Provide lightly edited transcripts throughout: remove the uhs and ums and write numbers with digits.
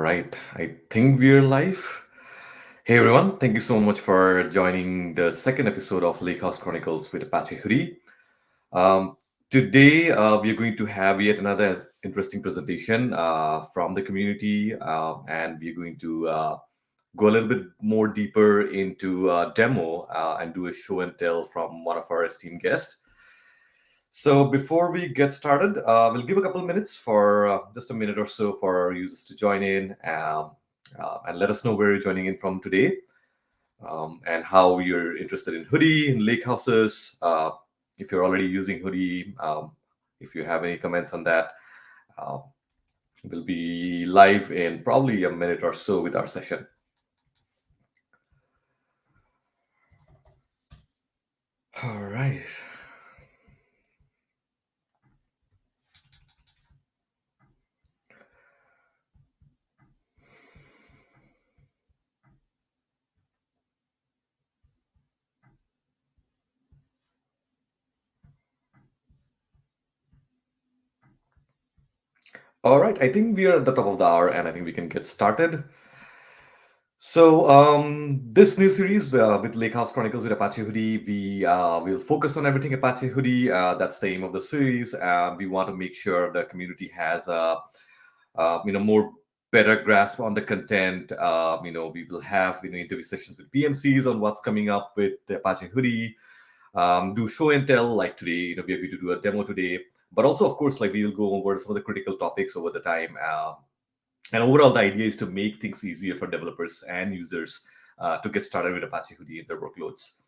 right, I think we're live. Hey everyone, thank you so much for joining the second episode of Lakehouse Chronicles with Apache Hudi. Um, Today, we're going to have yet another interesting presentation from the community, and we're going to go a little bit more deeper into demo and do a show and tell from one of our esteemed guests. So before we get started, we'll give a couple of minutes for just a minute or so for our users to join in and let us know where you're joining in from today and how you're interested in Hudi, in lake houses, if you're already using Hudi, if you have any comments on that. Uh, we'll be live in probably a minute or so with our session. All right. All right. I think we are at the top of the hour and I think we can get started. So, this new series with Lakehouse Chronicles with Apache Hudi, we will focus on everything Apache Hudi. That's the aim of the series. We want to make sure the community has a more better grasp on the content. We will have interview sessions with PMCs on what's coming up with the Apache Hudi. Do show and tell like today. We are going to do a demo today, but also of course like we will go over some of the critical topics over the time. And overall, the idea is to make things easier for developers and users to get started with Apache Hudi in their workloads.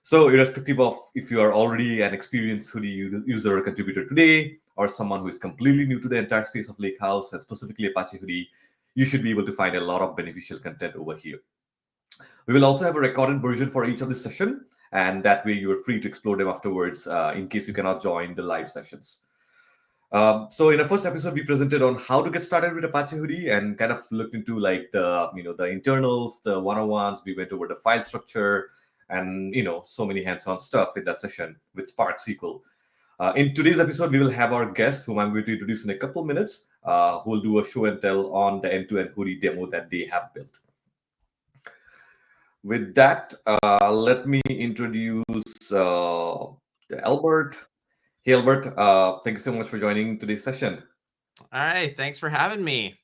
So, irrespective of if you are already an experienced Hudi user or contributor today, or someone who is completely new to the entire space of Lakehouse and specifically Apache Hudi, you should be able to find a lot of beneficial content over here. We will also have a recorded version for each of the session, and that way you are free to explore them afterwards in case you cannot join the live sessions. So in the first episode, we presented on how to get started with Apache Hudi and kind of looked into like the internals, the one-on-ones. We went over the file structure and so many hands-on stuff in that session with Spark SQL. In today's episode, we will have our guests, whom I'm going to introduce in a couple minutes, who will do a show and tell on the end-to-end Hudi demo that they have built. With that, let me introduce Albert. Hey, Albert, thank you so much for joining today's session. All right, thanks for having me.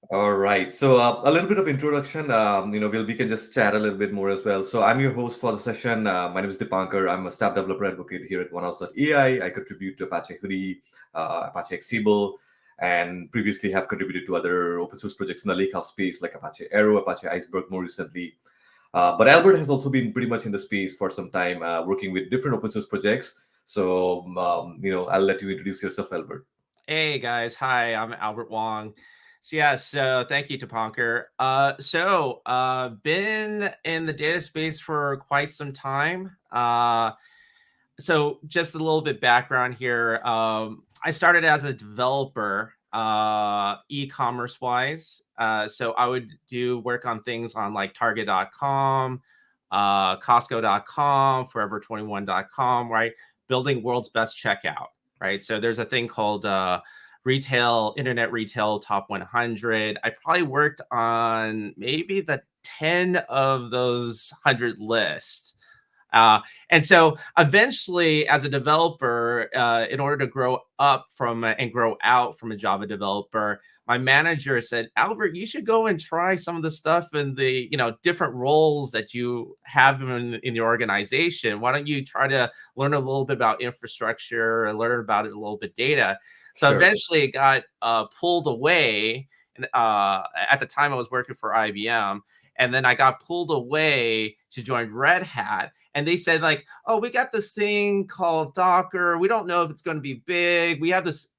All right, so a little bit of introduction. We can just chat a little bit more as well. So I'm your host for the session. My name is Dipankar. I'm a staff developer advocate here at OneHouse.ai. I contribute to Apache Hudi, Apache Xtable, and previously have contributed to other open source projects in the Lakehouse space like Apache Arrow, Apache Iceberg more recently. But Albert has also been pretty much in the space for some time, working with different open source projects. So, I'll let you introduce yourself, Albert. Hey guys, hi, I'm Albert Wong. So thank you, Dipankar. Been in the data space for quite some time. So just a little bit background here. I started as a developer, e-commerce wise. So I would do work on things on like Target.com, Costco.com, Forever21.com, right? Building world's best checkout, right? So there's a thing called internet retail top 100. I probably worked on maybe the 10 of those 100 lists. And so eventually, as a developer, in order to grow up from and grow out from a Java developer, my manager said, Albert, you should go and try some of the stuff in the different roles that you have in the organization. Why don't you try to learn a little bit about infrastructure and learn about it a little bit data? So Sure. eventually it got pulled away. And at the time I was working for IBM. And then I got pulled away to join Red Hat. And they said like, oh, we got this thing called Docker. We don't know if it's going to be big. We have this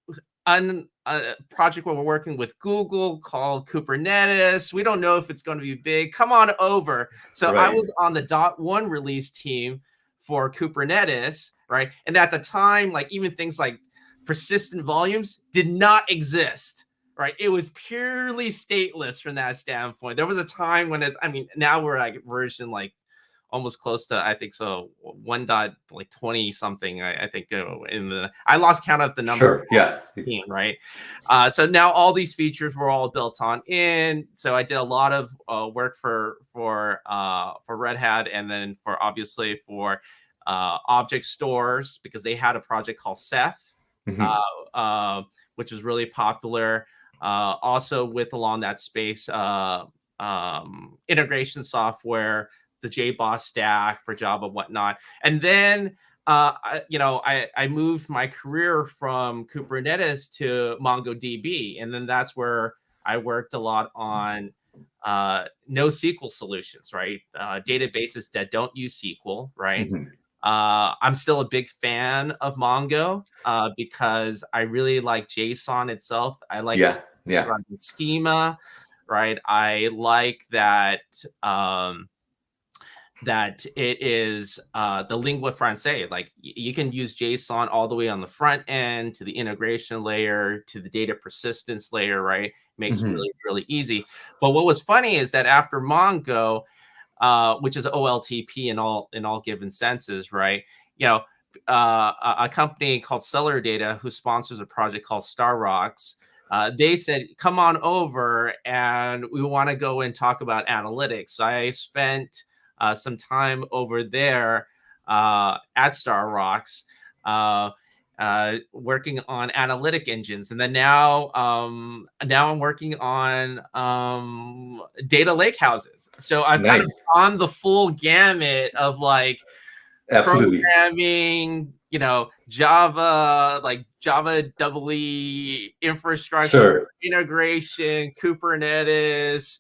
project where we're working with Google called Kubernetes. We don't know if it's going to be big. Come on over. So I Right. was on the .1 release team for Kubernetes, right? And at the time, like even things like persistent volumes did not exist. Right. It was purely stateless from that standpoint. There was a time when now we're like version like almost close to, I think so, 1.20 something. I think I lost count of the number. Sure. Yeah. Right. So now all these features were all built on in. So I did a lot of work for Red Hat, and then obviously for object stores, because they had a project called Ceph, which was really popular. Also with along that space, integration software, the JBoss stack for Java, whatnot. And then I moved my career from Kubernetes to MongoDB, and then that's where I worked a lot on NoSQL solutions, right? Databases that don't use SQL, right? I'm still a big fan of Mongo because I really like JSON itself. I like its schema, right? I like that that it is the lingua franca. Like you can use JSON all the way on the front end to the integration layer to the data persistence layer, right? Makes it really, really easy. But what was funny is that after Mongo, which is OLTP in all given senses, right? A company called Cellar Data, who sponsors a project called Star Rocks, they said, come on over and we want to go and talk about analytics. So I spent some time over there at Star Rocks working on analytic engines. And then now I'm working on data lakehouses. So I've kind of on the full gamut of like programming, Java, like Java EE infrastructure, integration, Kubernetes,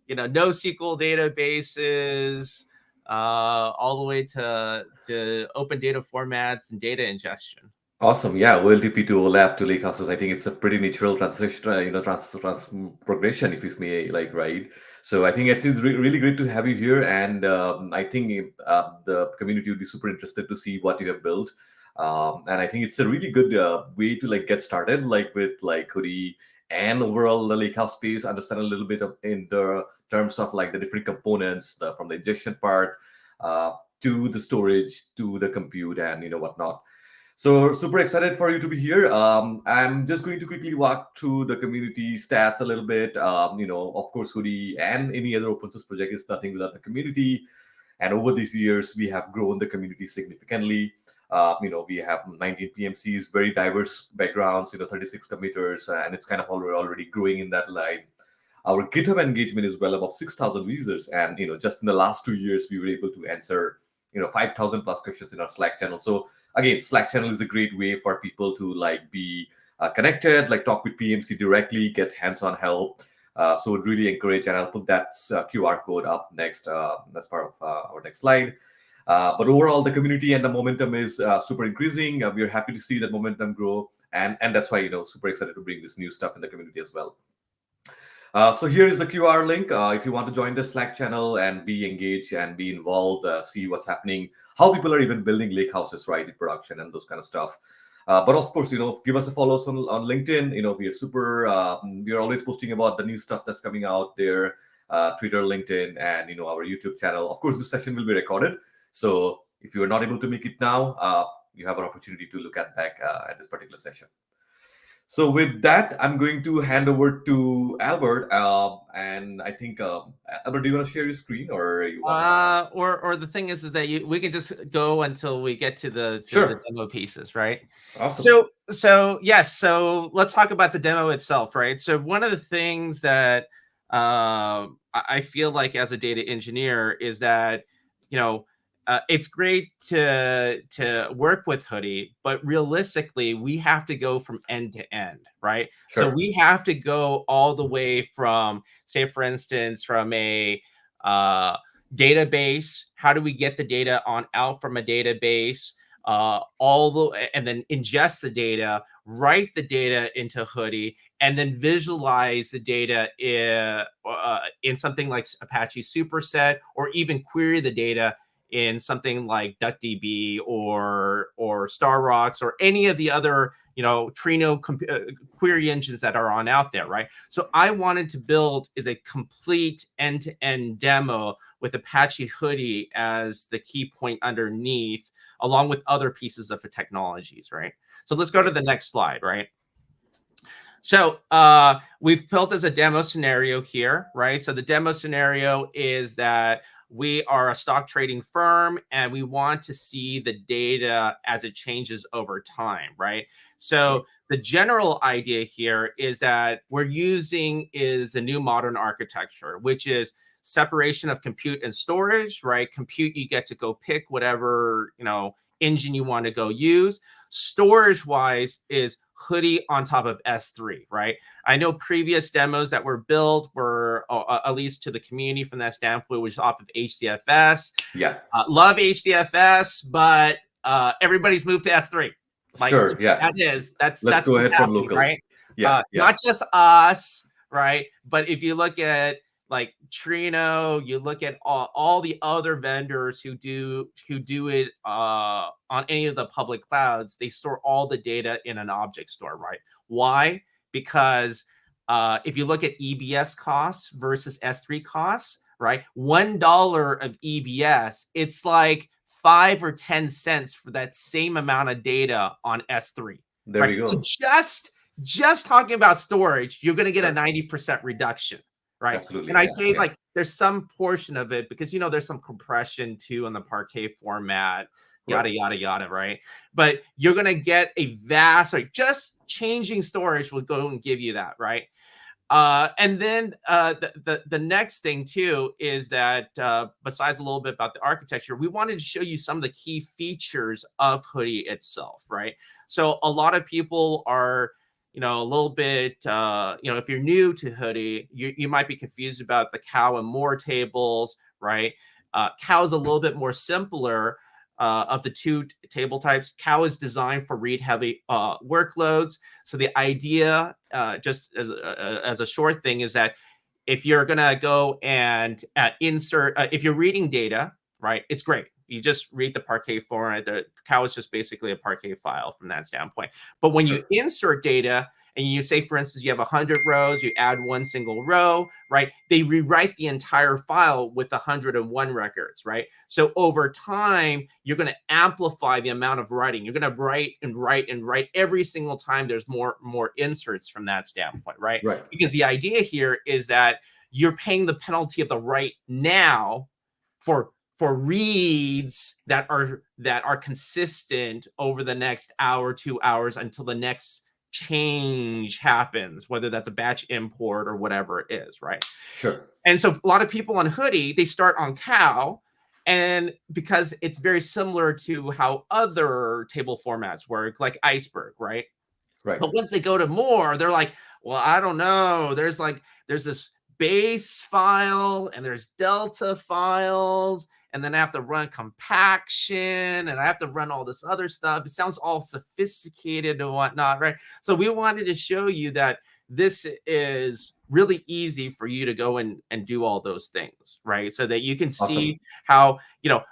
NoSQL databases, all the way to open data formats and data ingestion. Awesome. Yeah. OLTP to OLAP to Lakehouses. I think it's a pretty natural translation, progression, if you may, like, right? So I think it's really great to have you here. And I think the community would be super interested to see what you have built. And I think it's a really good way to like get started, like with like Hudi and overall the Lakehouse space, understand a little bit of in the terms of like the different components from the ingestion part to the storage to the compute and whatnot. So super excited for you to be here. I'm just going to quickly walk through the community stats a little bit. Of course, Hudi and any other open source project is nothing without the community. And over these years, we have grown the community significantly. We have 19 PMCs, very diverse backgrounds, 36 committers, and it's kind of already growing in that line. Our GitHub engagement is well above 6,000 users. And, just in the last 2 years, we were able to answer, 5,000 plus questions in our Slack channel. So again, Slack channel is a great way for people to like be connected, like talk with PMC directly, get hands-on help. So would really encourage, and I'll put that QR code up next as part of our next slide. But overall, the community and the momentum is super increasing. We're happy to see that momentum grow, and that's why super excited to bring this new stuff in the community as well. So here is the QR link. If you want to join the Slack channel and be engaged and be involved, see what's happening, how people are even building lake houses, right, in production and those kind of stuff. But of course, give us a follow on LinkedIn. We are super. We are always posting about the new stuff that's coming out there, Twitter, LinkedIn, and our YouTube channel. Of course, this session will be recorded. So if you are not able to make it now, you have an opportunity to look at back at this particular session. So with that, I'm going to hand over to Albert, and I think Albert, do you want to share your screen, or you want? Or the thing is that we can just go until we get to the demo pieces, right? Awesome. So yes, so let's talk about the demo itself, right? So one of the things that I feel like as a data engineer is that it's great to work with Hudi, but realistically, we have to go from end to end, right? Sure. So we have to go all the way from, say, for instance, from a database. How do we get the data out from a database? And then ingest the data, write the data into Hudi, and then visualize the data in something like Apache Superset, or even query the data in something like DuckDB or StarRocks or any of the other, Trino query engines that are on out there, right? So I wanted to build is a complete end-to-end demo with Apache Hudi as the key point underneath, along with other pieces of the technologies, right? So let's go to the next slide, right? So we've built as a demo scenario here, right? So the demo scenario is that we are a stock trading firm and we want to see the data as it changes over time, right? So the general idea here is that we're using is the new modern architecture, which is separation of compute and storage, right? Compute, you get to go pick whatever, engine you want to go use. Storage wise is Hudi on top of S3, right? I know previous demos that were built were, at least to the community from that standpoint, was off of HDFS. Yeah. Love HDFS, but everybody's moved to S3. Like, sure, yeah. That's Let's go ahead from local. right? Yeah, Not just us, right? But if you look at like Trino, you look at all the other vendors who do it on any of the public clouds, they store all the data in an object store, right? Why? Because if you look at EBS costs versus S3 costs, right? $1 of EBS, it's like 5 or 10 cents for that same amount of data on S3. There right? we go. So just talking about storage, you're going to get a 90% reduction. Right. Absolutely. And I say like there's some portion of it because, there's some compression too in the Parquet format, yada, yada, yada. Right. But you're going to get a vast, like just changing storage will go and give you that. Right. And then the next thing too is that besides a little bit about the architecture, we wanted to show you some of the key features of Hudi itself. Right. So a lot of people are, a little bit, if you're new to Hudi, you might be confused about the cow and more tables, right? Cow is a little bit more simpler of the two table types. Cow is designed for read-heavy workloads. So the idea, just as a short thing, is that if you're going to go and insert, if you're reading data, right, it's great. You just read the Parquet format. The cow is just basically a Parquet file from that standpoint. But when you insert data and you say, for instance, you have 100 rows, you add one single row, right? They rewrite the entire file with 101 records, right? So over time, you're going to amplify the amount of writing. You're going to write and write and write every single time there's more inserts from that standpoint, right? Because the idea here is that you're paying the penalty of the write now for reads that are consistent over the next hour, 2 hours until the next change happens, whether that's a batch import or whatever it is, right? Sure. And so a lot of people on Hudi, they start on cow, and because it's very similar to how other table formats work, like Iceberg, right? Right. But once they go to more, they're like, well, I don't know. There's this base file and there's delta files, and then I have to run compaction and I have to run all this other stuff. It sounds all sophisticated and whatnot, right? So we wanted to show you that this is really easy for you to go and do all those things, right? So that you can see how,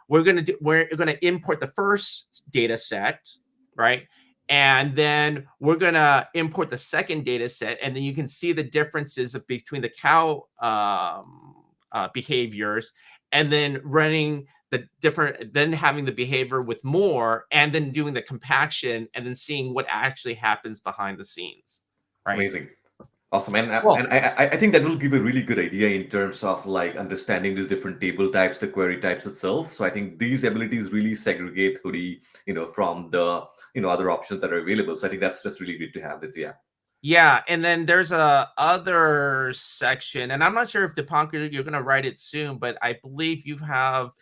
we're going to import the first data set, right? And then we're going to import the second data set, and then you can see the differences between the cow behaviors, and then running the different, then having the behavior with more, and then doing the compaction, and then seeing what actually happens behind the scenes. Right? Amazing. Awesome. And I think that will give a really good idea in terms of like understanding these different table types, the query types itself. So I think these abilities really segregate Hudi, from the, other options that are available. So I think that's just really great to have it. Yeah. Yeah, and then there's a other section, and I'm not sure if Dipankar, you're going to write it soon, but I believe you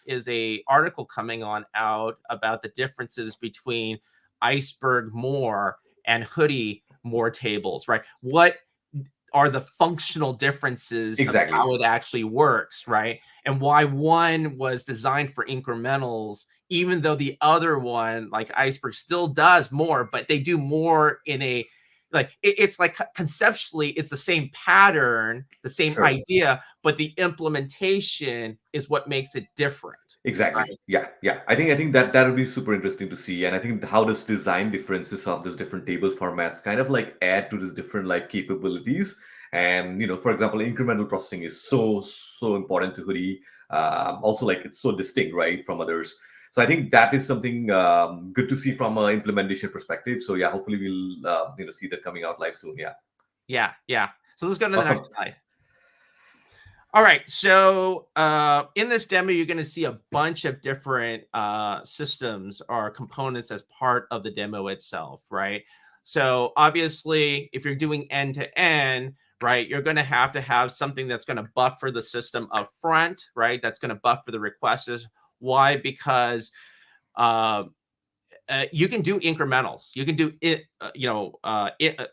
is a article coming out about the differences between Iceberg more and Hudi more tables, right? What are the functional differences of how it actually works, right? And why one was designed for incrementals, even though the other one, like Iceberg, still does more, but they do more in a like it's like conceptually it's the same pattern, the same Sure. idea, but the implementation is what makes it different. Exactly. Right? Yeah. I think that would be super interesting to see, and I think how this design differences of these different table formats kind of like add to these different like capabilities. And for example, incremental processing is so important to Hudi. Also, like it's so distinct, right, from others. So I think that is something good to see from an implementation perspective. So yeah, hopefully we'll see that coming out live soon. Yeah. Yeah. So let's go to the Awesome. next slide. All right, so in this demo, you're going to see a bunch of different systems or components as part of the demo itself, right? So obviously, if you're doing end-to-end, right, you're going to have something that's going to buffer the system up front, right? That's going to buffer the requests. Why? Because you can do incrementals. You can do it,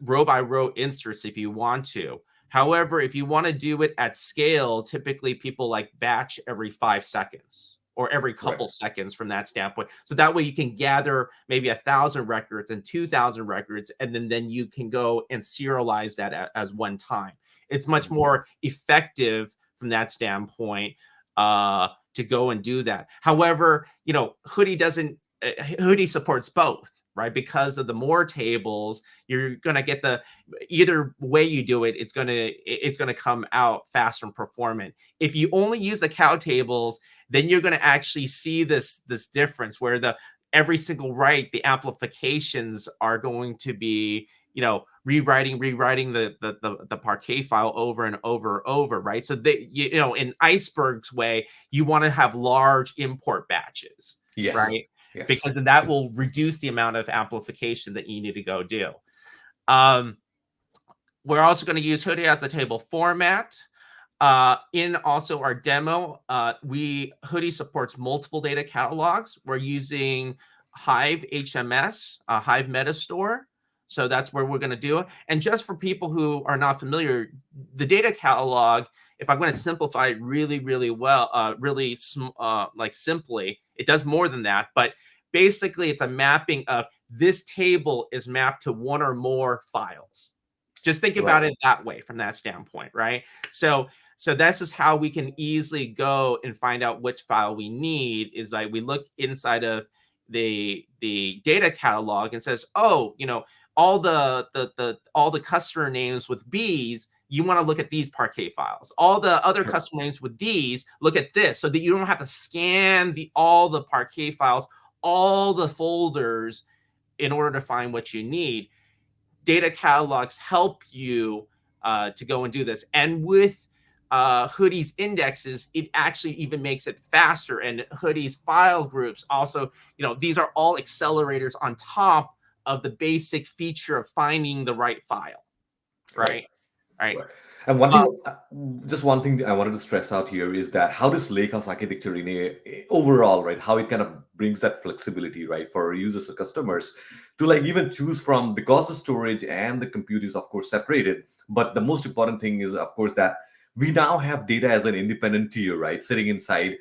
row by row inserts if you want to. However, if you want to do it at scale, typically people like batch every 5 seconds or every couple seconds from that standpoint. So that way you can gather maybe 1,000 records and 2,000 records, and then you can go and serialize that as one time. It's much more effective from that standpoint to go and do that. However, Hudi supports both, right? Because of the more tables, you're going to get either way you do it, it's going to come out faster and performant. If you only use the cow tables, then you're going to actually see this difference where every single write, the amplifications are going to be, rewriting the Parquet file over and over, right? So in Iceberg's way, you want to have large import batches, Yes. right? Yes. Because then that will reduce the amount of amplification that you need to go do. We're also going to use Hudi as the table format. In also our demo, Hudi supports multiple data catalogs. We're using Hive HMS, Hive Metastore. So that's where we're going to do it. And just for people who are not familiar, the data catalog, if I'm going to simplify it really, really well, like simply, it does more than that. But basically, it's a mapping of this table is mapped to one or more files. Just think about it that way from that standpoint, right? So this is how we can easily go and find out which file we need. Is like we look inside of the data catalog and says, oh, all the customer names with B's, you want to look at these Parquet files. All the other customer names with D's, look at this, so that you don't have to scan all the Parquet files, all the folders in order to find what you need. Data catalogs help you to go and do this. And with Hudi's indexes, it actually even makes it faster. And Hudi's file groups also, these are all accelerators on top of the basic feature of finding the right file, right? Right. And just one thing I wanted to stress out here is that how this Lakehouse architecture overall, right, how it kind of brings that flexibility, right, for users or customers to like even choose from, because the storage and the compute is of course separated. But the most important thing is of course that we now have data as an independent tier, right, sitting inside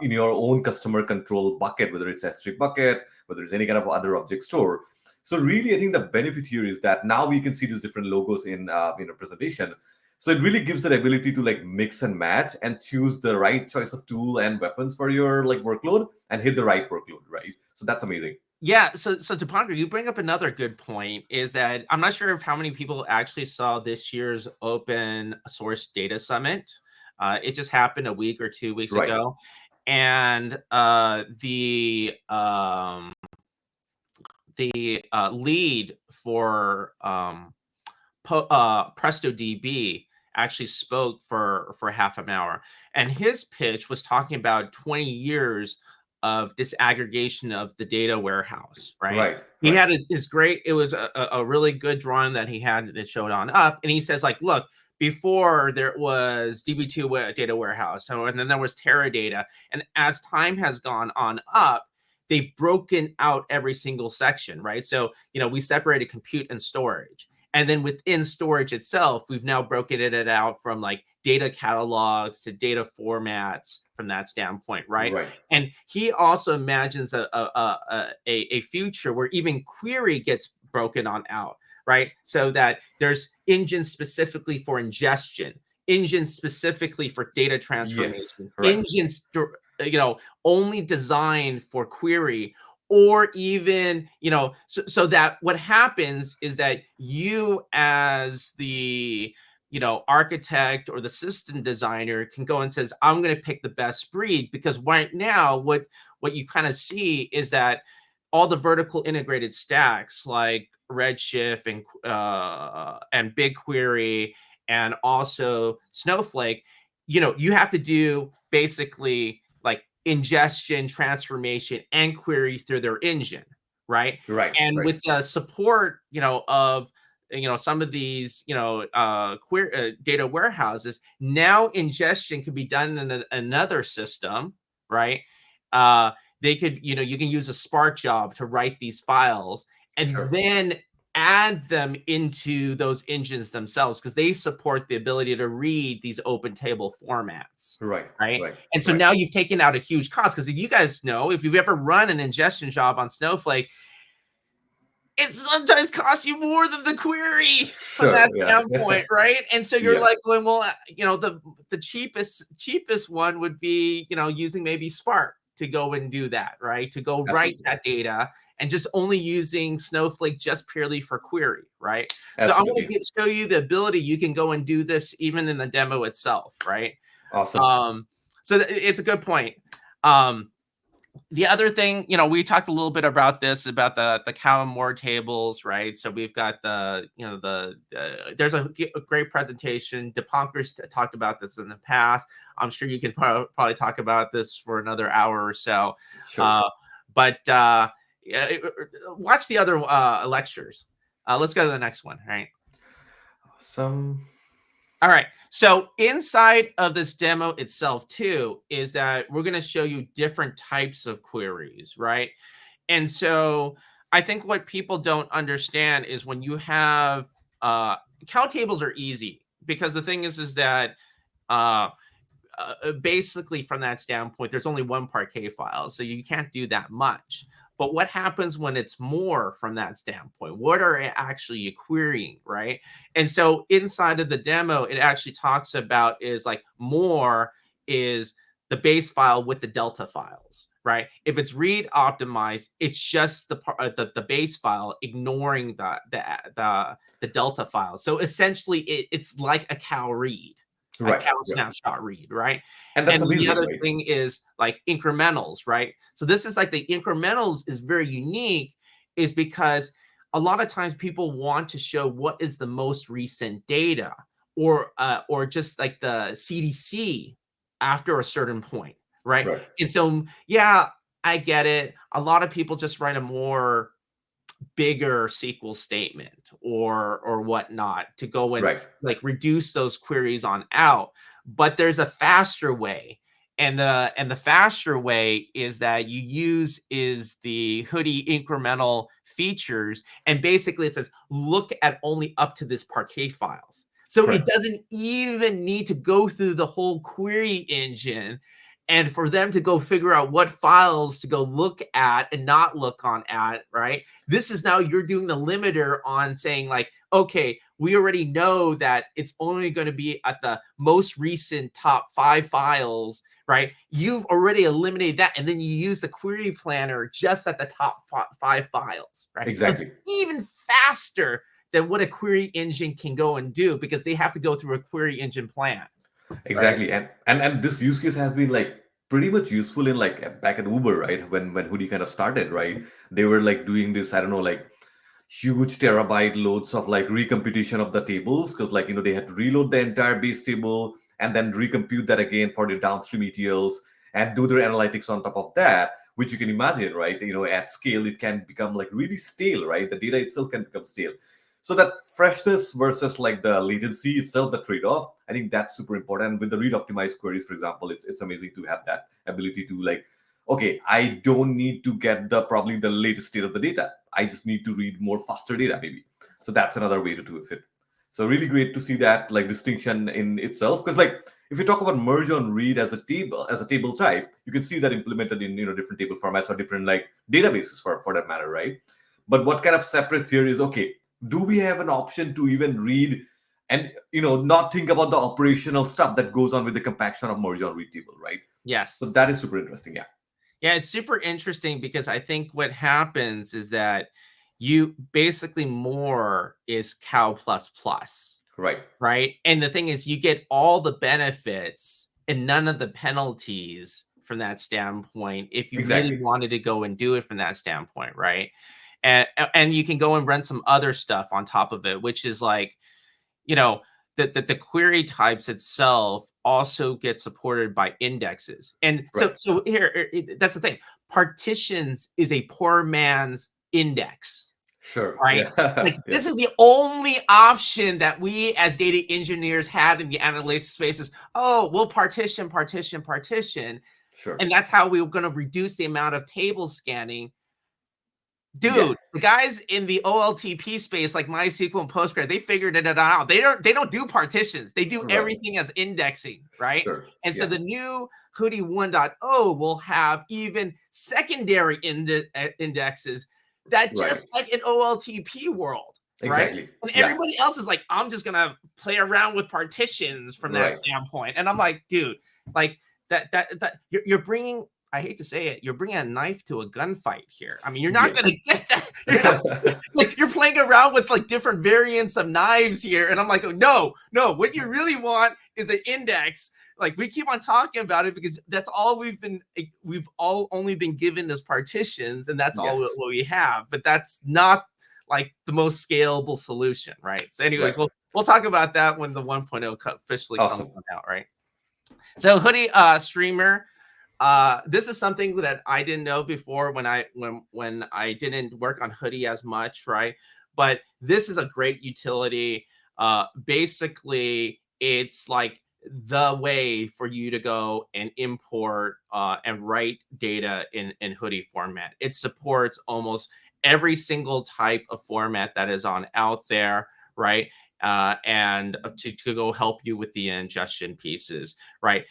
in your own customer control bucket, whether it's S3 bucket, whether it's any kind of other object store. So really, I think the benefit here is that now we can see these different logos in a presentation. So it really gives that ability to like mix and match and choose the right choice of tool and weapons for your like workload and hit the right workload, right? So that's amazing. Yeah, so Dipankar, you bring up another good point, is that I'm not sure if how many people actually saw this year's Open Source Data Summit. It just happened a week or 2 weeks ago. And the lead for PrestoDB actually spoke for half an hour, and his pitch was talking about 20 years of disaggregation of the data warehouse, right? He had it was a really good drawing that he had that showed on up, and he says like, look, before there was DB2 data warehouse, and then there was Teradata, and as time has gone on up, they've broken out every single section, right? So, we separated compute and storage. And then within storage itself, we've now broken it out from like data catalogs to data formats from that standpoint, right? And he also imagines a future where even query gets broken on out. right? So that there's engines specifically for ingestion, engines specifically for data Yes, transformation, right. engines, only designed for query, or even, so that what happens is that you as the, architect or the system designer can go and says, I'm going to pick the best breed, because right now what you kind of see is that all the vertical integrated stacks like Redshift and BigQuery and also Snowflake, you have to do basically like ingestion, transformation, and query through their engine, right? Right, And right. with the support, of some of these data warehouses, now ingestion can be done in another system, right? They could, you can use a Spark job to write these files and Sure. then add them into those engines themselves, because they support the ability to read these open table formats. Right, Right. right, And so right. now you've taken out a huge cost, because if you guys know, if you've ever run an ingestion job on Snowflake, it sometimes costs you more than the query from Sure, that yeah. standpoint, right? And so you're Yeah, like, well, the cheapest one would be, using maybe Spark to go and do that, right? To go write absolutely. that data and just only using Snowflake just purely for query, right? So I'm going Absolutely. to show you the ability you can go and do this even in the demo itself, right? Awesome. So it's a good point. The other thing, we talked a little bit about this, about the cow and more tables, right? So we've got there's a great presentation. Dipankar's talked about this in the past. I'm sure you could probably talk about this for another hour or so. Sure. But watch the other lectures. Let's go to the next one, right? Some. All right. So inside of this demo itself too, is that we're going to show you different types of queries, right? And so I think what people don't understand is when you have count tables are easy, because the thing is that uh, basically from that standpoint, there's only one Parquet file, so you can't do that much. But what happens when it's more from that standpoint? What are actually you querying, right? And so inside of the demo, it actually talks about is like more is the base file with the Delta files, right? If it's read optimized, it's just the base file, ignoring the Delta file. So essentially, it's like a cow read, a Right, cow right. snapshot read, right? And And that's the amazing, other right? thing is like incrementals, right? So this is like the incrementals is very unique, is because a lot of times people want to show what is the most recent data, or just like the CDC after a certain point, right? Right, And so yeah, I get it. A lot of people just write a more bigger SQL statement or whatnot to go and right, like reduce those queries on out. But there's a faster way. And the faster way is that you use is the Hudi incremental features. And basically it says, look at only up to this Parquet files. So it correct. doesn't even need to go through the whole query engine, and for them to go figure out what files to go look at and not look on at, right? This is now you're doing the limiter on saying like, okay, we already know that it's only going to be at the most recent top 5 files, right? You've already eliminated that, and then you use the query planner just at the top 5 files, right? So it's Exactly. even faster than what a query engine can go and do, because they have to go through a query engine plan, right? Exactly. And this use case has been like pretty much useful in like back at Uber, right? When Hudi kind of started, right? They were like doing this, I don't know, like huge terabyte loads of like recomputation of the tables, because like they had to reload the entire base table and then recompute that again for the downstream ETLs and do their analytics on top of that, which you can imagine, right? At scale it can become like really stale, right? The data itself can become stale. So that freshness versus like the latency itself, the trade-off, I think that's super important. And with the read optimized queries, for example, it's amazing to have that ability to like, okay, I don't need to get probably the latest state of the data. I just need to read more faster data, maybe. So that's another way to do it. So really great to see that like distinction in itself. Because like if you talk about merge on read as a table type, you can see that implemented in different table formats or different like databases for that matter, right? But what kind of separates here is, okay, do we have an option to even read and not think about the operational stuff that goes on with the compaction of merge on read table, right? Yes. So that is super interesting. Yeah. Yeah, it's super interesting because I think what happens is that you basically more is cow plus plus, Right. right? And the thing is, you get all the benefits and none of the penalties from that standpoint if you really Exactly. wanted to go and do it from that standpoint, right? And you can go and run some other stuff on top of it, which is like, you know, the query types itself also get supported by indexes. And so Right. so here that's the thing. Partitions is a poor man's index, Sure. right? Yeah. Like Yeah. this is the only option that we as data engineers had in the analytics space is, oh, we'll partition, partition, partition. Sure. And that's how we were going to reduce the amount of table scanning. Yeah. Dude, the guys in the OLTP space, like MySQL and Postgres, they figured it out. They don't do partitions. They do Right. everything as indexing, right? Sure. And so Yeah. the new Hudi 1.0 will have even secondary indexes that Right. just like an OLTP world, right? Exactly. And Yeah. everybody else is like, I'm just gonna play around with partitions from that Right. standpoint. And I'm like, dude, like that you're bringing, I hate to say it, you're bringing a knife to a gunfight here. I mean, you're not Yes. going to get that. You're not, like you're playing around with like different variants of knives here, and I'm like, oh, no. What you really want is an index. Like we keep on talking about it because that's all we've all only been given as partitions, and that's all Yes. what we have. But that's not like the most scalable solution, right? So, anyways, Right. we'll talk about that when the 1.0 officially Awesome. comes out, right? So Hudi streamer. This is something that I didn't know before when I didn't work on Hudi as much, right? But this is a great utility. Basically, it's like the way for you to go and import and write data in Hudi format. It supports almost every single type of format that is on out there, right? And to go help you with the ingestion pieces, right?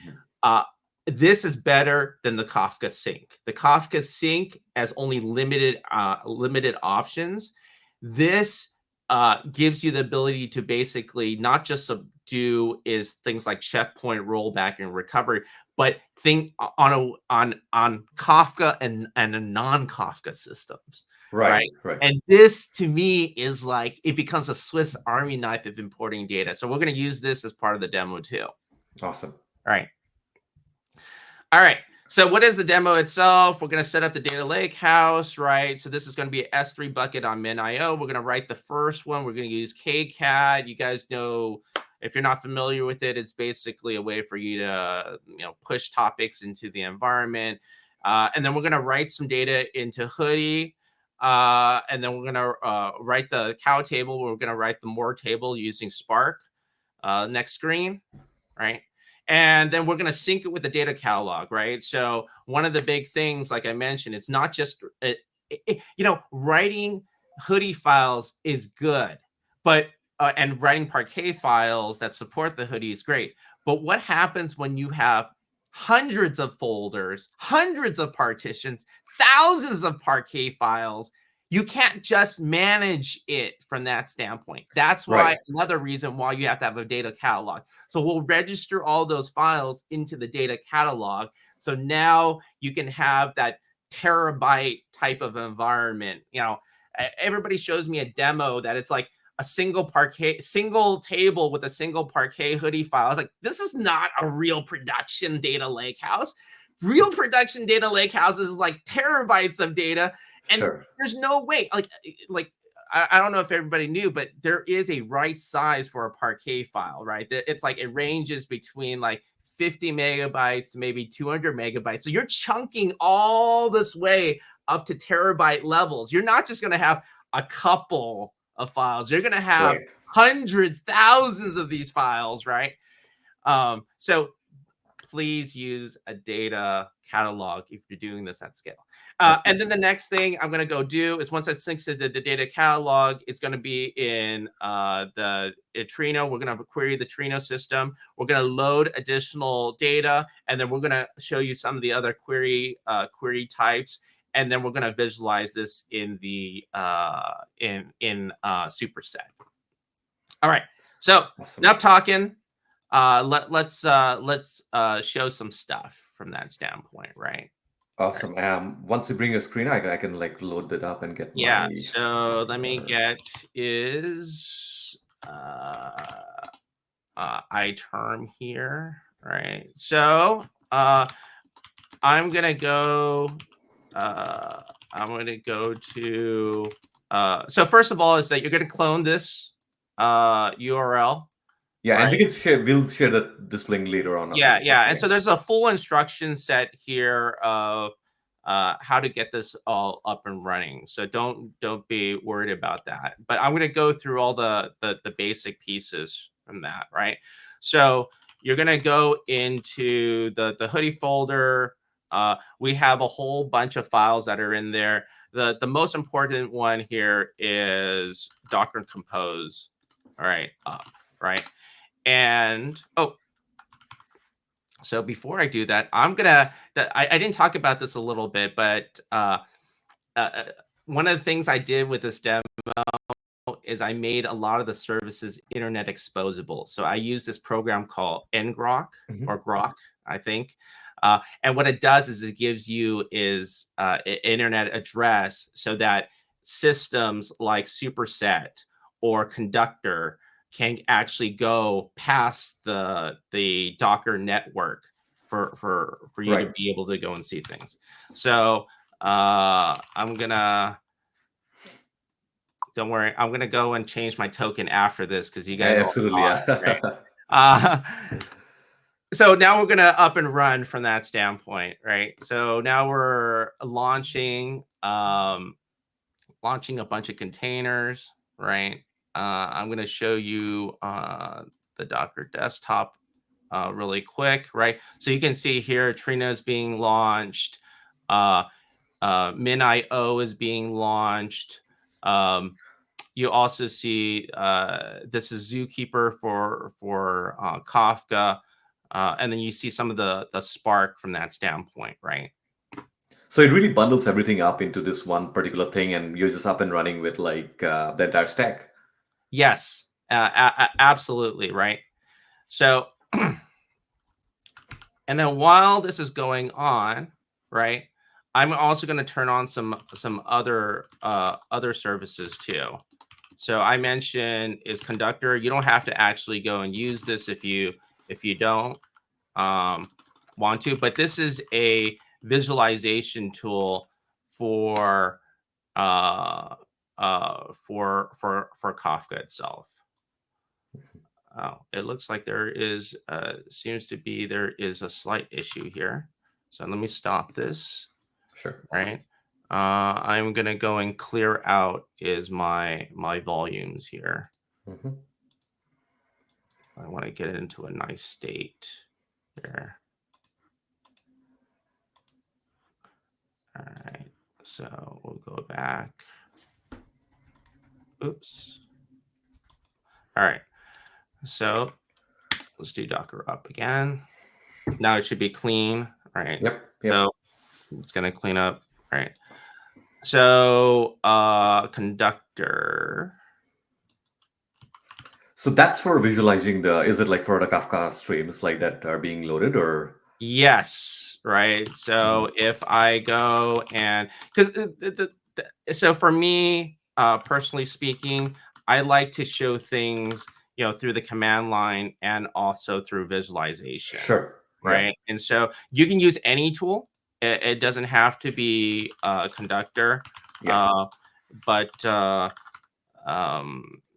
This is better than the Kafka sync. The Kafka sync has only limited options. This gives you the ability to basically not just do is things like checkpoint, rollback, and recovery, but think on Kafka and a non-Kafka systems, Right. right? Right. And this to me is like it becomes a Swiss Army knife of importing data. So we're going to use this as part of the demo too. Awesome. All right. All right. So what is the demo itself? We're going to set up the data lakehouse, right? So this is going to be an S3 bucket on MinIO. We're going to write the first one. We're going to use KCAD. You guys know, if you're not familiar with it, it's basically a way for you to push topics into the environment. And then we're going to write some data into Hudi. And then we're going to write the cow table. We're going to write the more table using Spark. Next screen, right? And then we're going to sync it with the data catalog, right? So one of the big things, like I mentioned, it's not just, writing Hudi files is good, but, and writing Parquet files that support the Hudi is great. But what happens when you have hundreds of folders, hundreds of partitions, thousands of Parquet files? You can't just manage it from that standpoint. That's why another reason why you have to have a data catalog. So we'll register all those files into the data catalog. So now you can have that terabyte type of environment. Everybody shows me a demo that it's like a single table with a single Parquet Hudi file. I was like, this is not a real production data lakehouse. Real production data lakehouse is like terabytes of data. And there's no way, like I don't know if everybody knew, but there is a right size for a Parquet file, right? It's like it ranges between like 50 megabytes to maybe 200 megabytes. So you're chunking all this way up to terabyte levels. You're not just going to have a couple of files. You're going to have hundreds, thousands of these files, right? So please use a data catalog if you're doing this at scale. And then the next thing I'm going to go do is once that syncs to the data catalog, it's going to be in the Trino. We're going to query the Trino system. We're going to load additional data, and then we're going to show you some of the other query types. and then we're going to visualize this in the Superset. All right. So Awesome. enough talking. Let's show some stuff from that standpoint, right? Awesome. Once you bring your screen, I can like load it up and get Yeah. my. So let me get is iTerm here, right? So I'm gonna go. I'm gonna go to. So first of all, is that you're gonna clone this URL. Yeah, and Right. we can share. We'll share this link later on after Yeah, the yeah. session. And so there's a full instruction set here of how to get this all up and running. So don't be worried about that. But I'm going to go through all the basic pieces from that, right? So you're going to go into the Hudi folder. We have a whole bunch of files that are in there. The most important one here is Docker Compose. All right, right. And so before I do that, I'm gonna. I didn't talk about this a little bit, but one of the things I did with this demo is I made a lot of the services internet exposable. So I use this program called ngrok or Grok, I think. And what it does is it gives you is an internet address so that systems like Superset or Conductor can actually go past the Docker network for you to Right. be able to go and see things. So I'm gonna. Don't worry, I'm gonna go and change my token after this because you guys all Absolutely. saw it, right? Yeah. So now we're gonna up and run from that standpoint, right? So now we're launching launching a bunch of containers, right? I'm gonna show you the Docker desktop really quick, right? So you can see here Trino is being launched, MinIO is being launched. You also see this is Zookeeper for Kafka, and then you see some of the Spark from that standpoint, right? So it really bundles everything up into this one particular thing, and you're just up and running with like the entire stack. Yes, absolutely, right. So, and then while this is going on, right, I'm also going to turn on some other services too. So I mentioned is Conductor. You don't have to actually go and use this if you don't want to, but this is a visualization tool for Kafka itself. Oh, it looks like there is seems to be there is a slight issue here. So let me stop this. Sure. Right. I'm gonna go and clear out is my volumes here. I want to get it into a nice state here. All right, so we'll go back. Oops. All right, so let's do Docker up again. Now it should be clean, right? Yep. So it's gonna clean up, right? So Conductor. So that's for visualizing the. Is it like for the Kafka streams like that are being loaded, or? Yes, right. So if I go and because so for me, personally speaking, I like to show things, through the command line and also through visualization, Sure. right? Yeah. And so you can use any tool. It doesn't have to be a Conductor, Yeah. but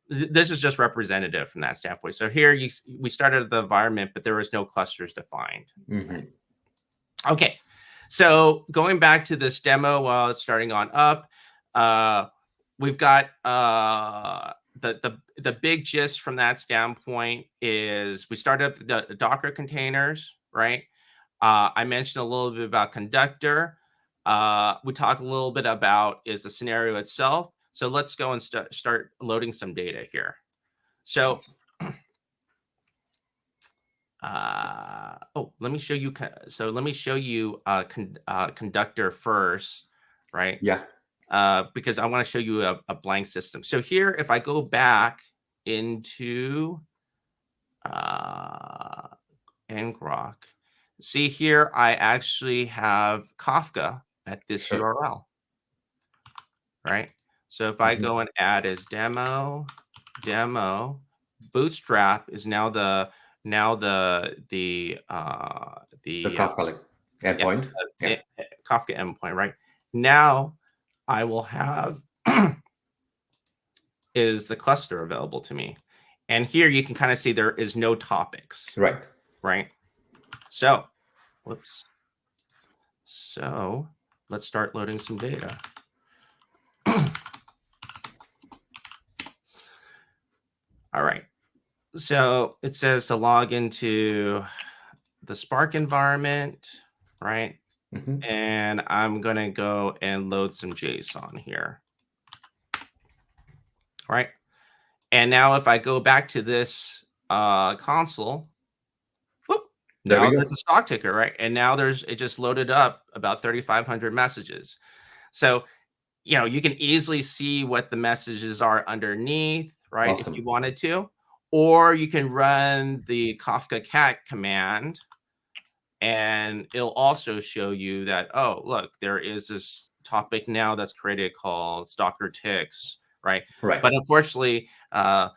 this is just representative from that standpoint. So here we started the environment, but there was no clusters defined. Right? Okay, so going back to this demo while it's starting on up, we've got the big gist from that standpoint is we started up the Docker containers, right? I mentioned a little bit about Conductor. We talked a little bit about is the scenario itself. So let's go and start loading some data here. So, let me show you. So let me show you Conductor first, right? Yeah. Because I want to show you a blank system. So here, if I go back into ngrok, see here, I actually have Kafka at this Sure. URL, right? So if I go and add as demo, Bootstrap is now the Kafka like endpoint. Yeah. Kafka endpoint, right? Now I will have is the cluster available to me. And here you can kind of see there is no topics. Right. Right. So, whoops. So let's start loading some data. All right. So it says to log into the Spark environment, right? And I'm going to go and load some JSON here. Right. And now if I go back to this console, whoop, now there's a stock ticker, right? And now it just loaded up about 3,500 messages. So, you can easily see what the messages are underneath, right? Awesome. If you wanted to, or you can run the Kafka cat command and it'll also show you that, oh, look, there is this topic now that's created called Stalker Ticks, right? Right. But unfortunately,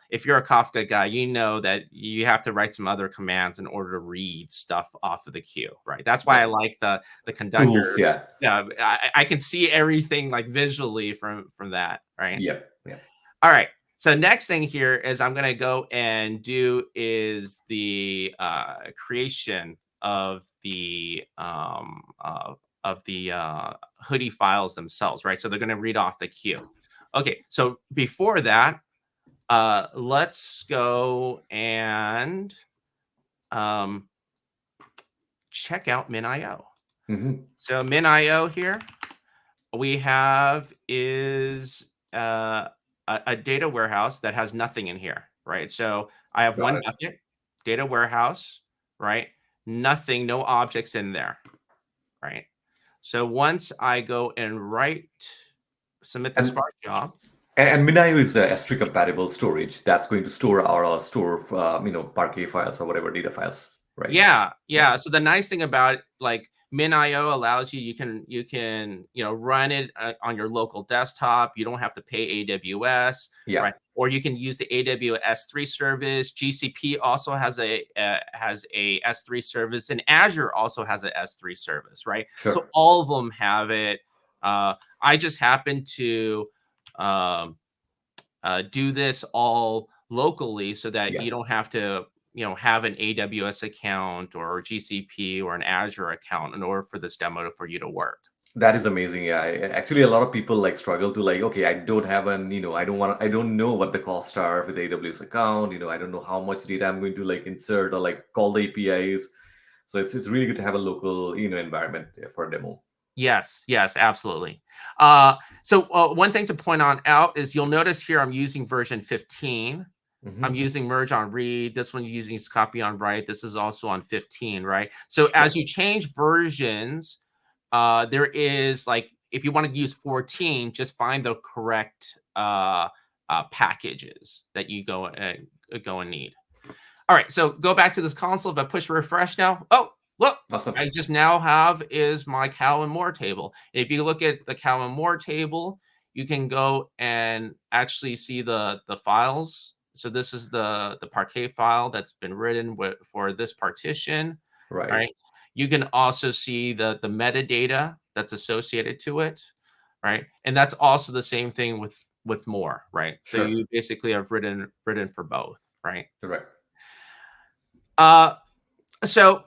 if you're a Kafka guy, you know that you have to write some other commands in order to read stuff off of the queue, right? That's why I like the conductor. Tools, yeah. Yeah, I can see everything like visually from that, right? Yeah. All right. So next thing here is I'm going to go and do is the creation of the Hudi files themselves, right? So they're going to read off the queue. Okay, so before that, let's go and check out MinIO. So MinIO here, we have is a data warehouse that has nothing in here, right? So I have one bucket, data warehouse, right? Nothing, no objects in there, right? So once I go and submit the Spark job. And MinIO is a S3 compatible storage that's going to store our Parquet files or whatever data files, right? Yeah. So the nice thing about it, like MinIO allows you can run it on your local desktop. You don't have to pay AWS, right? Or you can use the AWS S3 service. GCP also has a S3 service, and Azure also has an S3 service, right? Sure. So all of them have it. I just happen to do this all locally so that you don't have to have an AWS account or GCP or an Azure account in order for this demo for you to work. That is amazing. Yeah, actually, a lot of people struggle to okay, I don't have I don't know what the costs are with the AWS account. I don't know how much data I'm going to insert or call the APIs. So it's really good to have a local environment for a demo. Yes, absolutely. So one thing to point out is you'll notice here I'm using version 15. I'm using merge on read. This one's using copy on write. This is also on 15, right? So as you change versions, there is if you want to use 14, just find the correct packages that you go and need. All right, so go back to this console. If I push refresh now, oh, look, awesome. I just now have is my Cal and More table. If you look at the Cal and More table, you can go and actually see the files. So this is the Parquet file that's been written for this partition, right? You can also see the metadata that's associated to it, right? And that's also the same thing with More, right? So you basically have written for both, right? Correct. So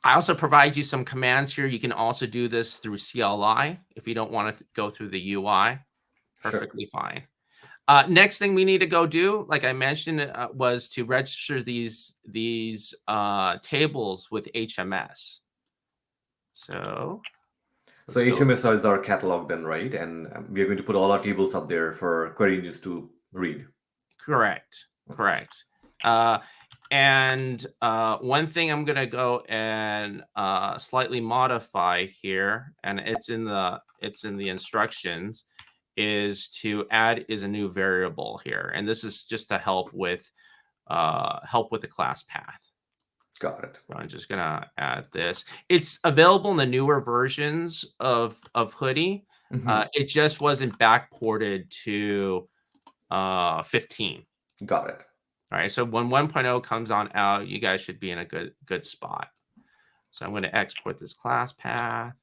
I also provide you some commands here. You can also do this through CLI if you don't want to go through the UI. Perfectly fine. Next thing we need to go do, like I mentioned, was to register these tables with HMS. So HMS is our catalog then, right? And we're going to put all our tables up there for query engines to read. Correct. And one thing I'm gonna go and slightly modify here, and it's in the instructions, is to add is a new variable here, and this is just to help with the class path. Got it. I'm just gonna add this. It's available in the newer versions of Hudi. It just wasn't backported to 15. Got it. All right, so when 1.0 comes on out, you guys should be in a good spot. So I'm going to export this class path,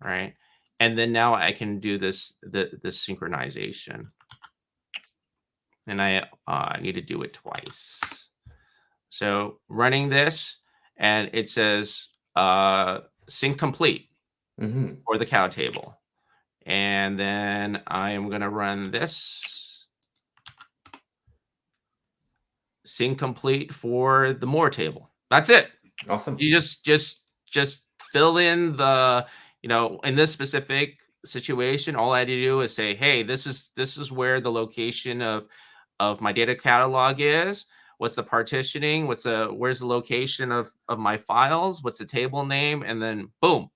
right? And then now I can do this synchronization. And I need to do it twice. So running this, and it says sync complete for the cow table. And then I am going to run this sync complete for the more table. That's it. Awesome. You just fill in the, in this specific situation, all I had to do is say, hey, this is where the location of my data catalog is. What's the partitioning? Where's the location of my files? What's the table name? And then boom.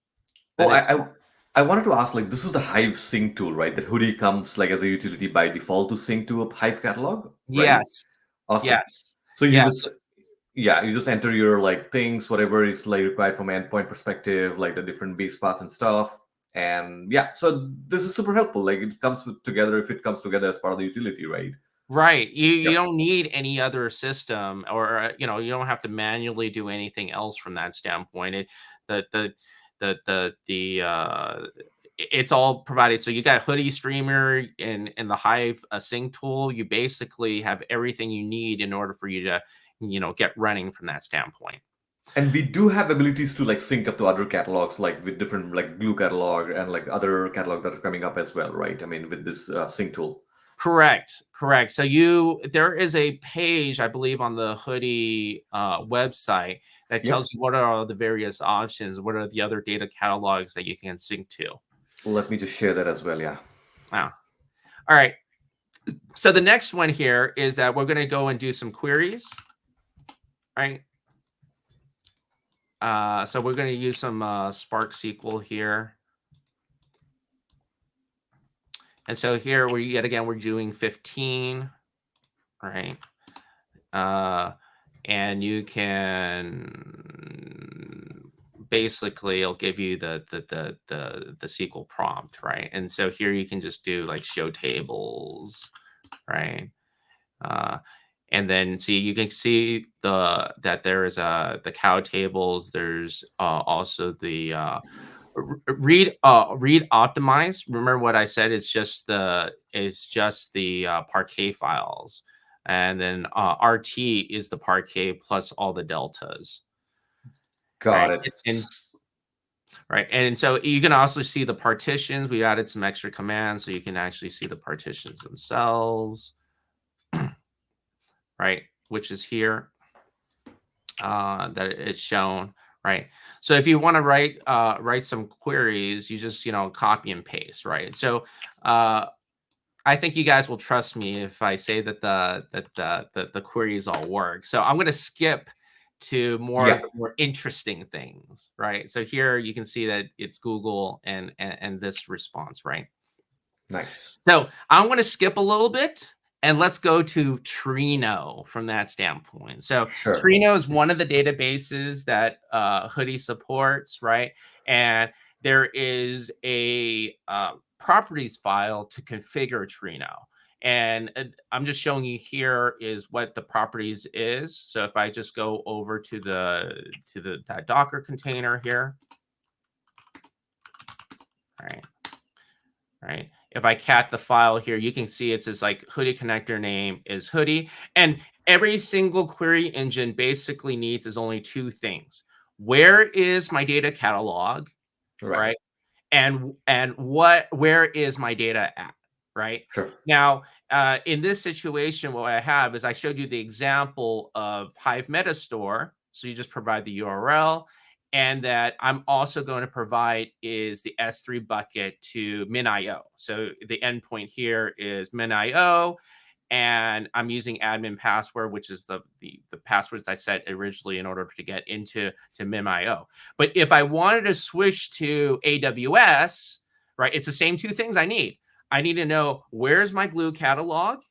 Oh, I wanted to ask, like, this is the Hive sync tool, right? That Hudi comes like as a utility by default to sync to a Hive catalog, right? Yes. Awesome. Yes. So you just enter your like things, whatever is like required from an endpoint perspective, like the different base paths and stuff. And yeah, so this is super helpful. Like it comes together if it comes together as part of the utility, right? Right. You don't need any other system, or you don't have to manually do anything else from that standpoint. It's all provided. So you got HudiStreamer and the Hive sync tool. You basically have everything you need in order for you to get running from that standpoint. And we do have abilities to like sync up to other catalogs, like with different like Glue catalog and like other catalogs that are coming up as well, right? I mean, with this sync tool. Correct. So there is a page, I believe, on the Hudi website that tells you what are the various options, what are the other data catalogs that you can sync to. Let me just share that as well. Yeah. Wow. All right. So the next one here is that we're going to go and do some queries, right? So we're going to use some Spark SQL here. And so here yet again, we're doing 15, right? And you can basically, it'll give you the SQL prompt, right? And so here you can just do like show tables, right? And then you can see that there is the cow tables. There's also the read optimize. Remember what I said? It's just the Parquet files, and then RT is the Parquet plus all the deltas. Got right? it. Right. And so you can also see the partitions. We added some extra commands so you can actually see the partitions themselves, right? Which is here that it's shown, right? So if you want to write some queries, you just, copy and paste, right? So I think you guys will trust me if I say that the queries all work. So I'm going to skip to more of the more interesting things, right? So here you can see that it's Google and this response, right? Nice. So I'm going to skip a little bit and let's go to Trino from that standpoint. So Trino is one of the databases that Hudi supports, right? And there is a properties file to configure Trino. And I'm just showing you here is what the properties is. So if I just go over to that Docker container here, right? If I cat the file here, you can see it says like Hudi connector name is Hudi, and every single query engine basically needs is only two things: where is my data catalog, right? And where is my data at? Right. Sure. Now, in this situation, what I have is I showed you the example of Hive Metastore. So you just provide the URL, and that I'm also going to provide is the S3 bucket to min.io. So the endpoint here is min.io, and I'm using admin password, which is the passwords I set originally in order to get into MIMIO. But if I wanted to switch to AWS, right, it's the same two things I need. I need to know where's my Glue catalog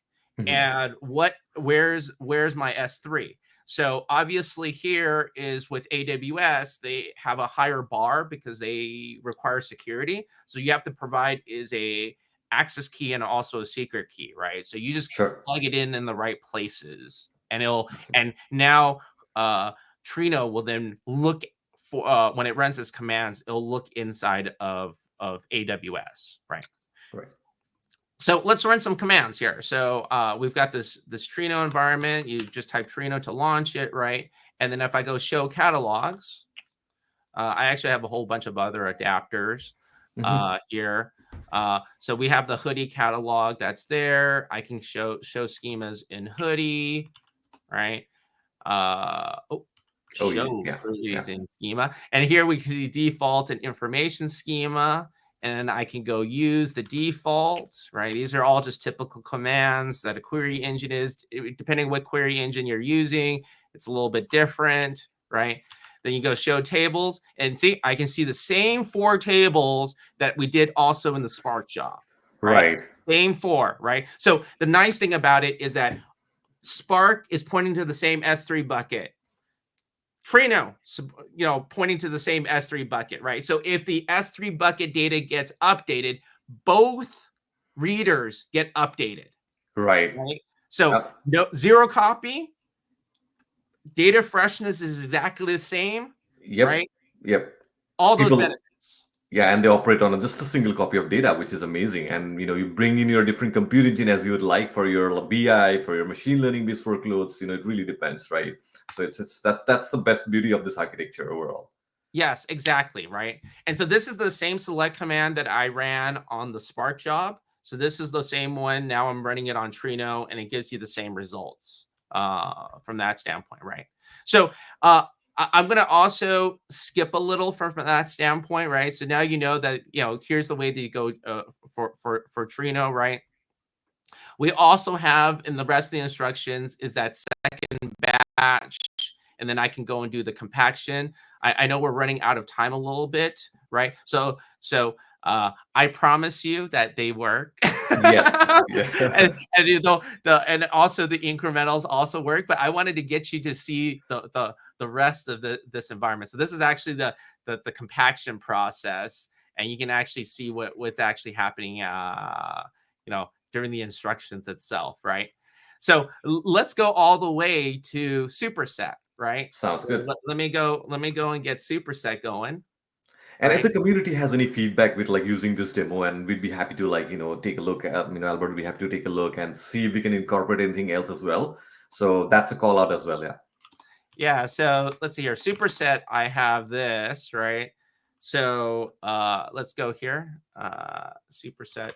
and where's my S3. So obviously here is with AWS, they have a higher bar because they require security. So you have to provide is a access key and also a secret key, right? So you just plug it in the right places, and now Trino will then look for when it runs its commands, it'll look inside of AWS, right? Right. So let's run some commands here. So we've got this Trino environment. You just type Trino to launch it, right? And then if I go show catalogs, I actually have a whole bunch of other adapters here. So we have the Hudi catalog that's there. I can show schemas in Hudi, right? Hudi's in schema. And here we can see default and information schema. And I can go use the default, right? These are all just typical commands that a query engine is. Depending what query engine you're using, it's a little bit different, right? Then you go show tables, and see, I can see the same 4 tables that we did also in the Spark job, right? Same 4, right? So the nice thing about it is that Spark is pointing to the same S3 bucket. Trino, pointing to the same S3 bucket, right? So if the S3 bucket data gets updated, both readers get updated. Right. So no, zero copy. Data freshness is exactly the same. Right? Yep. All those benefits. Yeah, and they operate on just a single copy of data, which is amazing. And you bring in your different compute engine as you would like for your BI, for your machine learning based workloads. It really depends, right? So that's the best beauty of this architecture overall. Yes, exactly, right. And so this is the same select command that I ran on the Spark job. So this is the same one. Now I'm running it on Trino, and it gives you the same results from that standpoint, right? So I'm going to also skip a little from that standpoint, right? So now you know that, here's the way that you go for Trino, right? We also have in the rest of the instructions is that second batch, and then I can go and do the compaction. I know we're running out of time a little bit, right? So I promise you that they work. Yes. and also the incrementals also work, but I wanted to get you to see the rest of this environment. So this is actually the compaction process, and you can actually see what's actually happening during the instructions itself, right? So let's go all the way to superset, right? Sounds good. Let me go and get superset going. And if the community has any feedback with using this demo, and we'd be happy to take a look at, Albert would be happy to take a look and see if we can incorporate anything else as well. So that's a call out as well, yeah. Yeah, so let's see here. Superset, I have this, right? So let's go here. Superset,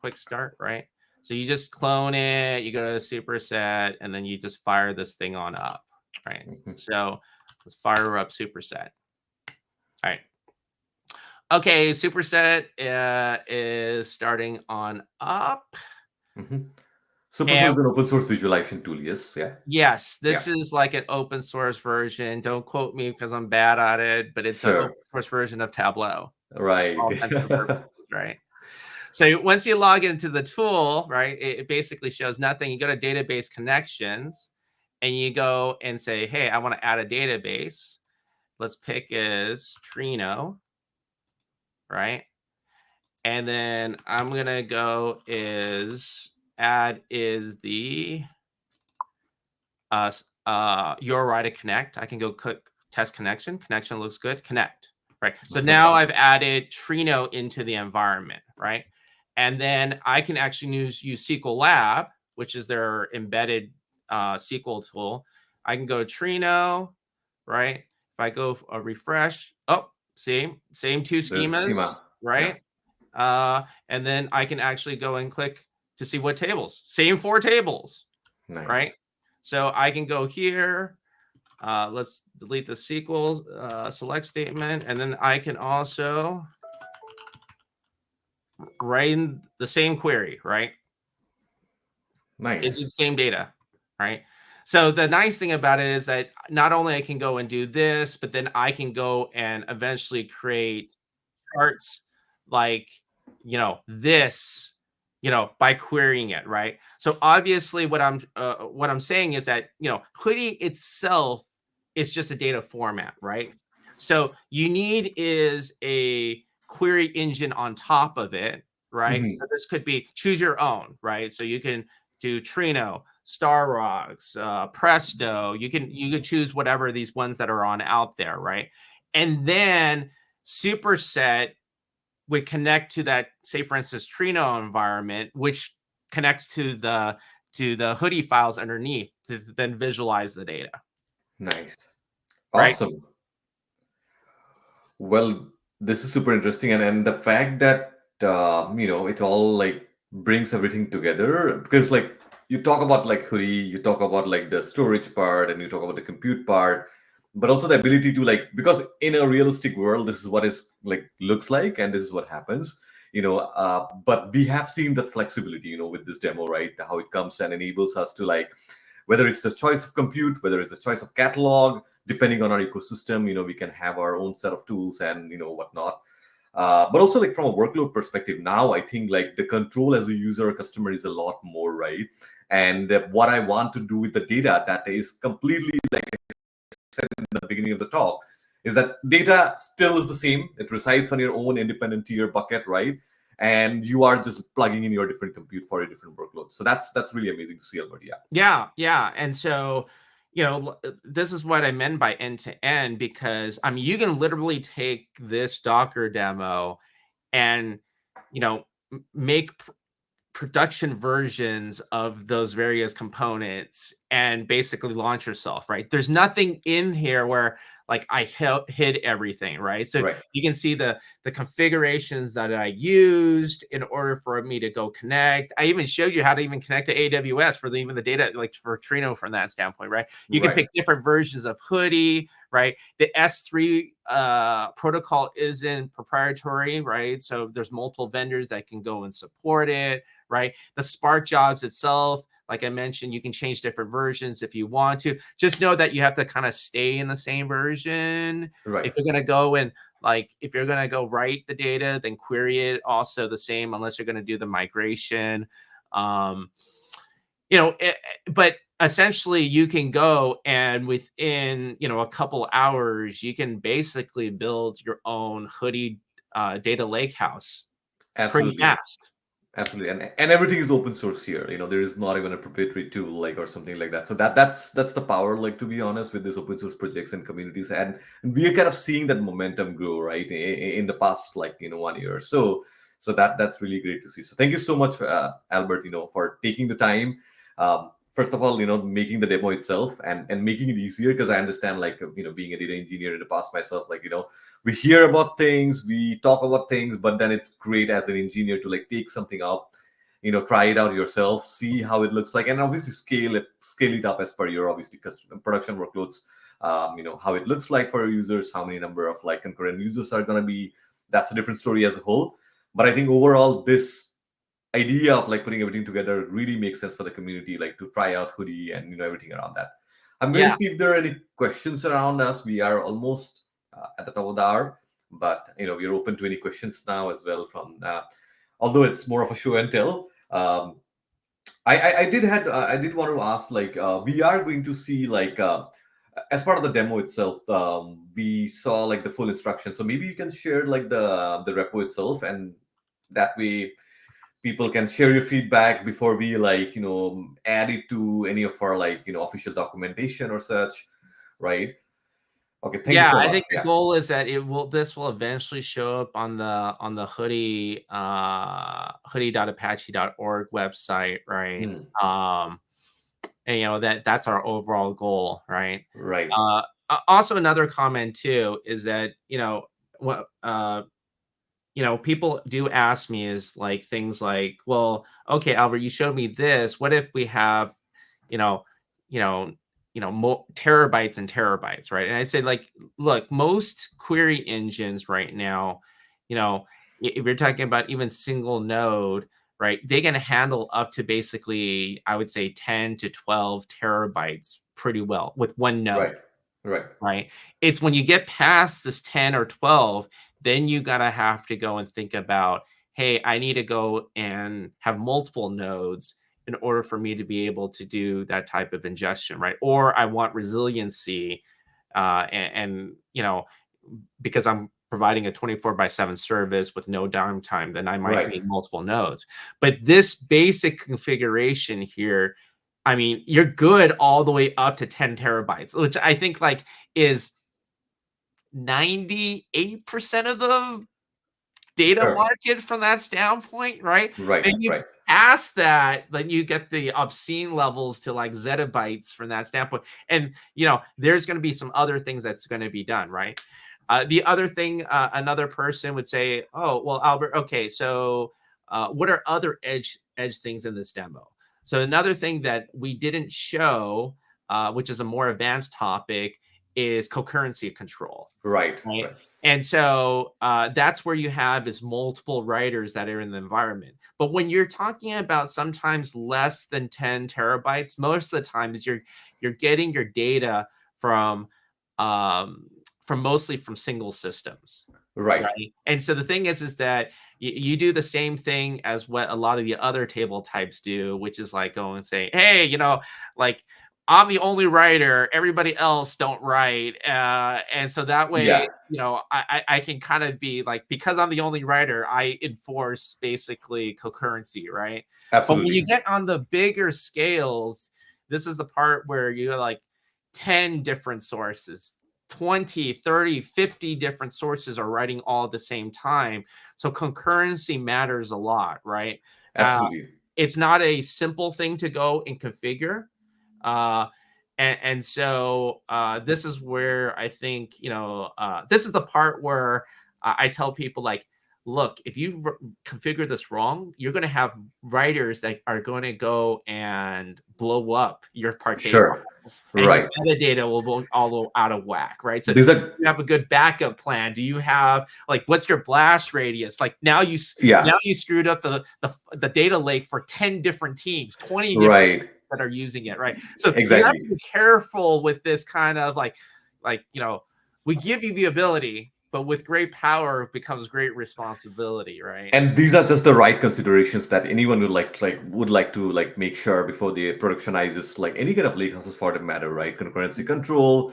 quick start, right? So you just clone it, you go to the superset, and then you just fire this thing on up, right? So let's fire up superset. All right. Okay, superset is starting on up. Superset is an open source visualization tool, yes? Yeah. Yes, this is like an open source version. Don't quote me because I'm bad at it, but it's an open source version of Tableau. Right. All intents and purposes, right? So once you log into the tool, right, it basically shows nothing. You go to database connections, and you go and say, hey, I want to add a database. Let's pick is Trino, right? And then I'm going to go is add is the URI to connect. I can go click test connection. Connection looks good. Connect, right? So now I've added Trino into the environment, right? And then I can actually use SQL Lab, which is their embedded SQL tool. I can go to Trino, right? If I go refresh, same 2 schemas, right? Yeah. And then I can actually go and click to see what tables. Same 4 tables, right? So I can go here. Let's delete the SQL select statement, and then I can also write in the same query, right? It's Nice. the same data, right? So the nice thing about it is that not only I can go and do this, but then I can go and eventually create charts like, this, by querying it, right? So obviously what I'm saying is that, Hudi itself is just a data format, right? So you need is a query engine on top of it, right? Hmm. So this could be choose your own, right? So you can do Trino, Starrocks, Presto. You can choose whatever these ones that are on out there, right? And then Superset would connect to that, say for instance, Trino environment, which connects to the Hudi files underneath to then visualize the data, Nice. right? Awesome. Well, this is super interesting, and the fact that it all like brings everything together, because like you talk about like Hudi, you talk about like the storage part, and you talk about the compute part, but also the ability to like, because in a realistic world, this is what is like looks like, and this is what happens. But we have seen that flexibility, with this demo, right? How it comes and enables us to like, whether it's the choice of compute, whether it's the choice of catalog, depending on our ecosystem, we can have our own set of tools and whatnot. But also like from a workload perspective, now I think like the control as a user or customer is a lot more, right? And what I want to do with the data, that is completely like I said in the beginning of the talk, is that data still is the same. It resides on your own independent tier bucket, right? And you are just plugging in your different compute for your different workloads. So that's really amazing to see, Albert. Yeah. Yeah. And so, this is what I meant by end to end, because I mean, you can literally take this Docker demo and, make production versions of those various components and basically launch yourself, right? There's nothing in here where like I hid everything, right? So Right. you can see the configurations that I used in order for me to go connect. I even showed you how to even connect to AWS for even the data, like for Trino from that standpoint, right? You can Right. pick different versions of Hudi, right? The S3 protocol isn't proprietary, right? So there's multiple vendors that can go and support it, right? The Spark jobs itself, like I mentioned, you can change different versions if you want to. Just know that you have to kind of stay in the same version. Right. If you're going to go and if you're going to go write the data, then query it also the same, unless you're going to do the migration. Um, but essentially you can go and within, a couple hours, you can basically build your own Hudi data lakehouse pretty Absolutely. fast. Absolutely, and everything is open source here. There is not even a proprietary tool like or something like that. So that's the power, like to be honest, with these open source projects and communities, and we are kind of seeing that momentum grow, right, in the past like 1 year or so. So that's really great to see. So thank you so much, Albert, for taking the time. First of all, making the demo itself and making it easier, because I understand like being a data engineer in the past myself, like we hear about things, we talk about things, but then it's great as an engineer to like take something up, try it out yourself, see how it looks like, and obviously scale it up as per your obviously custom production workloads. How it looks like for your users, how many number of like concurrent users are going to be. That's a different story as a whole. But I think overall, this idea of like putting everything together really makes sense for the community, like to try out Hudi and everything around that. I'm going to Yeah. see if there are any questions around us. We are almost at the top of the hour, but we're open to any questions now as well from although it's more of a show and tell. I did want to ask, like we are going to see like as part of the demo itself, we saw like the full instructions, so maybe you can share like the repo itself, and that way people can share your feedback before we like add it to any of our like official documentation or such, right? Okay, thank you Yeah, so I much. think the Yeah. goal is that this will eventually show up on the Hudi hudi.apache.org website, right? Hmm. And that's our overall goal, right? Right. Also another comment too is that what people do ask me is like things like, well, okay, Albert, you showed me this. What if we have, you know, you know, terabytes and terabytes, right? And I said, like, look, most query engines right now, if you're talking about even single node, right, they can handle up to basically, I would say 10 to 12 terabytes pretty well with one node. Right. Right. It's when you get past this 10 or 12, then you gotta have to go and think about, hey, I need to go and have multiple nodes in order for me to be able to do that type of ingestion, right? Or I want resiliency, and because I'm providing a 24/7 service with no downtime, then I might Right. need multiple nodes. But this basic configuration here, I mean, you're good all the way up to 10 terabytes, which I think like is 98% of the data Sure. market from that standpoint, right? Right. And you Right. past that, then you get the obscene levels to like zettabytes from that standpoint. And there's going to be some other things that's going to be done, right? The other thing, another person would say, "Oh, well, Albert, okay, so what are other edge things in this demo?" So another thing that we didn't show, which is a more advanced topic, is concurrency control, Right. right? Right. And so that's where you have is multiple writers that are in the environment. But when you're talking about sometimes less than 10 terabytes, most of the times you're getting your data um, from mostly from single systems, Right. right? And so the thing is that you do the same thing as what a lot of the other table types do, which is like go and say, hey, like I'm the only writer, everybody else don't write. And so that Yeah. way, I can kind of be like, because I'm the only writer, I enforce basically concurrency, right? But when you Absolutely. get on the bigger scales, this is the part where you're like 10 different sources, 20, 30, 50 different sources are writing all at the same time. So concurrency matters a lot, right? Uh, Absolutely. it's not a simple thing to go and configure. Uh, and so this is where I think, this is the part where I tell people like, look, if you configure this wrong, you're going to have writers that are going to go and blow up your parquet Sure. files, and your Right. metadata will be all out of whack, right? So These are, you have a good backup plan? Do you have like what's your blast radius? Like now yeah. you screwed up the data lake for 10 different teams, 20 different Right. that are using it, right? So you have Exactly. to be careful with this kind of like we give you the ability, but with great power becomes great responsibility, right? And these are just the right considerations that anyone would like to like make sure before they productionizes like any kind of lakehouses for that matter, right? Concurrency control,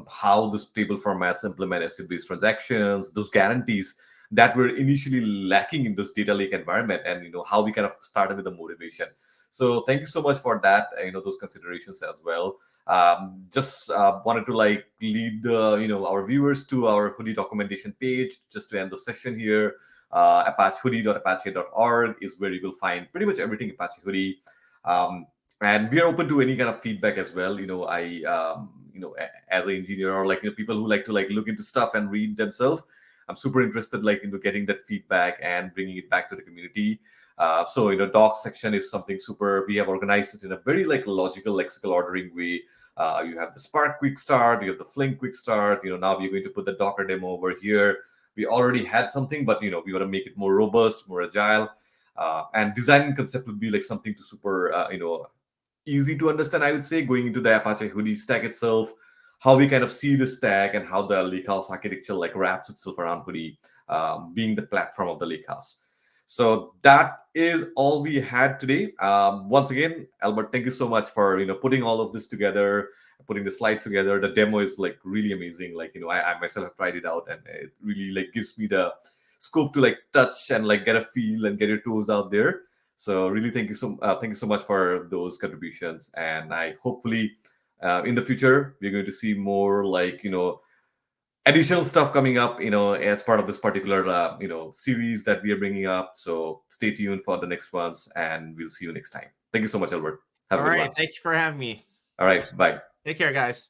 how this table formats implement ACID-based transactions, those guarantees that were initially lacking in this data lake environment, and how we kind of started with the motivation. So thank you so much for that. Those considerations as well. Just wanted to like lead our viewers to our Hudi documentation page just to end the session here. Apache Hudi.apache.org is where you will find pretty much everything Apache Hudi. Um, and we are open to any kind of feedback as well. As an engineer or like people who like to like look into stuff and read themselves, I'm super interested like into getting that feedback and bringing it back to the community. So docs section is something super. We have organized it in a very like logical lexical ordering way. You have the Spark quick start, you have the Flink quick start. Now we're going to put the Docker demo over here. We already had something, but we want to make it more robust, more agile. And design concept would be like something to super easy to understand, I would say, going into the Apache Hudi stack itself, how we kind of see the stack and how the Lakehouse architecture like wraps itself around Hudi, being the platform of the Lakehouse. So that is all we had today. Once again, Albert, thank you so much for putting all of this together, putting the slides together. The demo is like really amazing. Like I myself have tried it out, and it really like gives me the scope to like touch and like get a feel and get your toes out there. So really, thank you so much for those contributions, and I hopefully in the future we're going to see more like additional stuff coming up as part of this particular series that we are bringing up. So stay tuned for the next ones, and we'll see you next time. Thank you so much, Albert. Have a All good one. right, thank you for having me. All right, bye. Take care, guys.